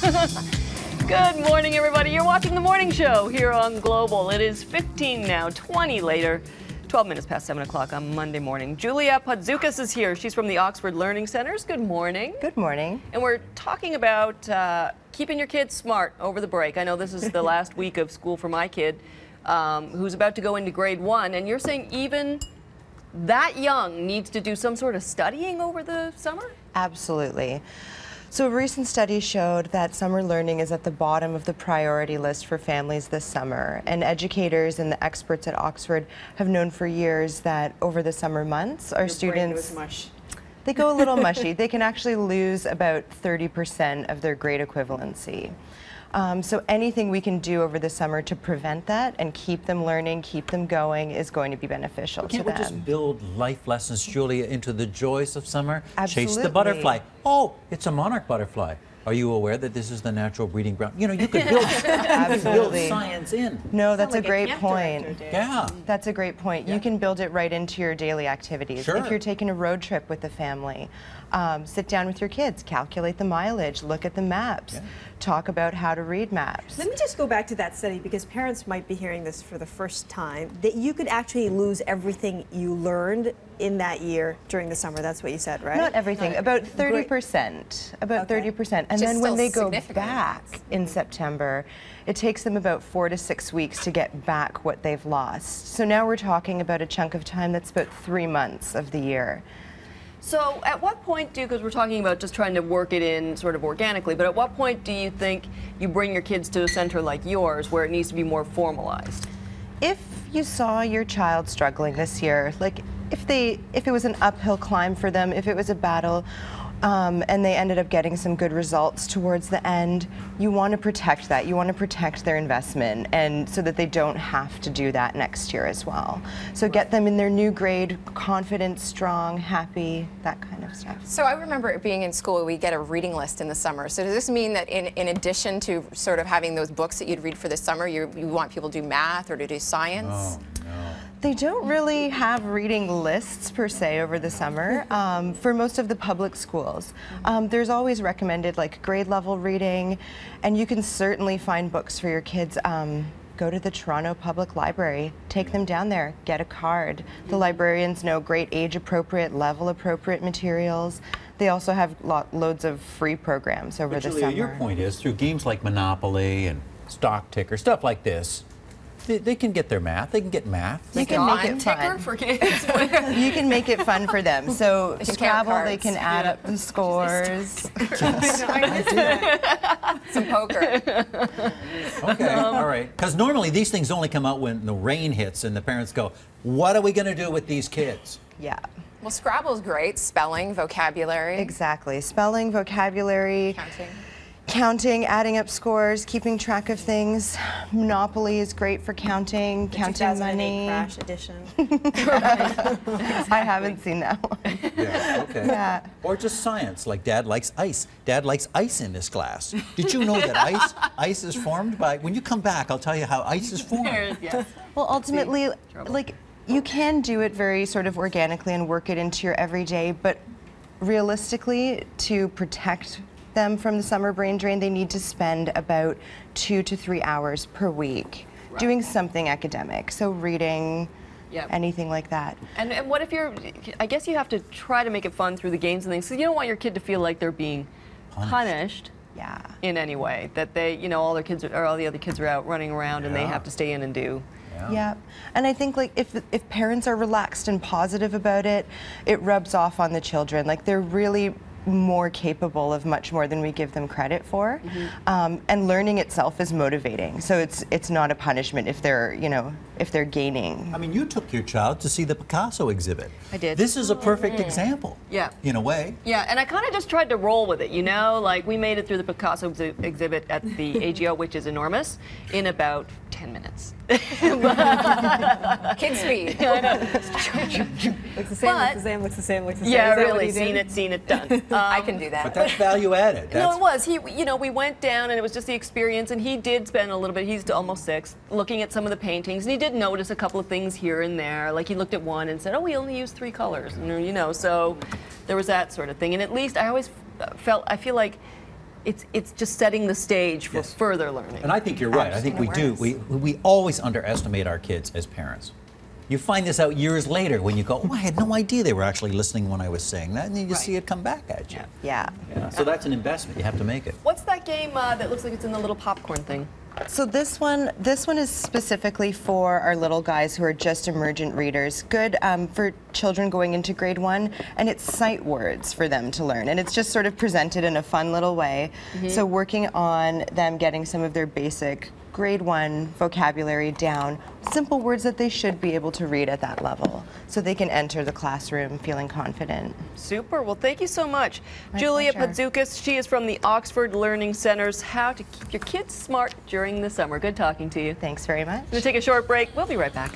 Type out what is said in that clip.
Good morning, everybody. You're watching The Morning Show here on Global. It is 15 now, 20 later, 12 minutes past 7 o'clock on Monday morning. Julia Puodziukas is here. She's from the Oxford Learning Centers. Good morning. Good morning. And we're talking about keeping your kids smart over the break. I know this is the last week of school for my kid, who's about to go into grade 1. And you're saying even that young needs to do some sort of studying over the summer? Absolutely. So a recent study showed that summer learning is at the bottom of the priority list for families this summer. And educators and the experts at Oxford have known for years that over the summer months, our students, they go a little mushy. They can actually lose about 30% of their grade equivalency. So anything we can do over the summer to prevent that and keep them learning, keep them going is going to be beneficial to them. Can't we just build life lessons, Julia, into the joys of summer? Absolutely. Chase the butterfly. Oh, it's a monarch butterfly. Are you aware that this is the natural breeding ground? You know, you could build, science in. No, that's a great point. Yeah. That's a great point. You can build it right into your daily activities. Sure. If you're taking a road trip with the family, sit down with your kids, calculate the mileage, look at the maps, talk about how to read maps. Let me just go back to that study because parents might be hearing this for the first time, that you could actually lose everything you learned in that year during the summer. That's what you said, right? Not everything, about 30%. About 30%. And then when they go back in September, it takes them about 4 to 6 weeks to get back what they've lost. So now we're talking about a chunk of time that's about 3 months of the year. So at what point because we're talking about just trying to work it in sort of organically, but at what point do you think you bring your kids to a center like yours where it needs to be more formalized? If you saw your child struggling this year, like if it was an uphill climb for them, if it was a battle, and they ended up getting some good results towards the end, you want to protect that. You want to protect their investment, and so that they don't have to do that next year as well. So get them in their new grade, confident, strong, happy, that kind of stuff. So I remember being in school, we get a reading list in the summer. So does this mean that in addition to sort of having those books that you'd read for the summer, you want people to do math or to do science? Oh, no. They don't really have reading lists per se over the summer for most of the public schools. There's always recommended like grade level reading, and you can certainly find books for your kids. Go to the Toronto Public Library, take them down there, get a card. The librarians know great age appropriate, level appropriate materials. They also have loads of free programs over the Julia, summer. your point is through games like Monopoly and Stock Ticker, stuff like this, they can get their math. They can get math. You can make it fun. For kids. You can make it fun for them. So Scrabble, they can add up the scores. Some poker. Okay, all right. Because normally these things only come out when the rain hits and the parents go, what are we going to do with these kids? Yeah. Well, Scrabble's great. Spelling, vocabulary. Exactly. Spelling, vocabulary. Counting, adding up scores, keeping track of things. Monopoly is great for counting, counting money. Crash edition. I haven't seen that one. Yeah, okay. Yeah. Or just science, like Dad likes ice. Dad likes ice in this class. Did you know that ice is formed by, when you come back, I'll tell you how ice is formed. Yes. Well, ultimately, like, you can do it very sort of organically and work it into your everyday, but realistically, to protect them from the summer brain drain, they need to spend about 2 to 3 hours per week doing something academic. So reading, anything like that. And what if I guess you have to try to make it fun through the games and things. So you don't want your kid to feel like they're being punished in any way. That they, you know, all the other kids are out running around and they have to stay in and do. Yeah, and I think like if parents are relaxed and positive about it, it rubs off on the children. Like they're really more capable of much more than we give them credit for, and learning itself is motivating. So it's not a punishment if they're gaining. I mean, you took your child to see the Picasso exhibit. I did. This is a perfect example. Yeah. In a way. Yeah, and I kind of just tried to roll with it, you know? Like, we made it through the Picasso exhibit at the AGO, which is enormous, in about 10 minutes. Kid speed. Looks the same, looks the same. Yeah, really, seen it, done. I can do that. But that's value added. No, it was. We went down and it was just the experience, and he did spend a little bit, he's almost 6, looking at some of the paintings, and he did notice a couple of things here and there. Like he looked at one and said, oh, we only used 3 colors, so there was that sort of thing. And at least I always I feel like it's just setting the stage for Yes. further learning. And I think you're right. I think we do. We always underestimate our kids as parents. You find this out years later when you go, oh, I had no idea they were actually listening when I was saying that, and then you see it come back at you. Yeah. Yeah. So that's an investment. You have to make it. What's that game that looks like it's in the little popcorn thing? So this one is specifically for our little guys who are just emergent readers. Good for children going into grade 1, and it's sight words for them to learn. And it's just sort of presented in a fun little way. So working on them getting some of their basic grade 1 vocabulary down, simple words that they should be able to read at that level, so they can enter the classroom feeling confident. Super. Well, thank you so much. My Julia pleasure. Puodziukas, she is from the Oxford Learning Center's How to Keep Your Kids Smart During the Summer. Good talking to you. Thanks very much. We're going to take a short break. We'll be right back.